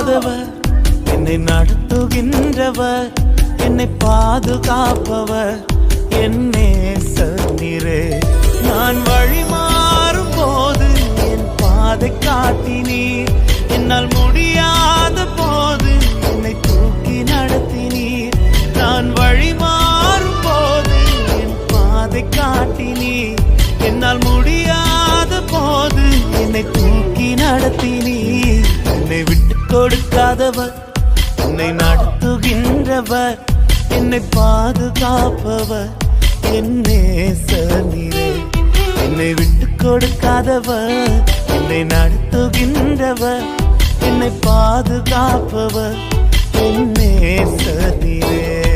கொடுக்காதவர், என்னை நடத்துகின்றவர், என்னை பாதுகாப்பவர், என் நேசர் நீரே. நான் வழி மாறும் போது என் பாதை காட்டினீர், என்னால் முடியாத போது என்னை தூக்கி நடத்தினீர். நான் வழி மாறும் போது என் பாதை காட்டினீர், என்னால் முடியாத போது என்னை தூக்கி நடத்தினீர். என்னை விட்டு கொடுக்காதவர், என்னை நடத்துகின்றவர், என்னை பாதுகாப்பவர், என் நேசர் நீரே. என்னை விட்டு கொடுக்காதவர், என்னை நடத்துகின்றவர், என்னை பாதுகாப்பவர், என் நேசர் நீரே.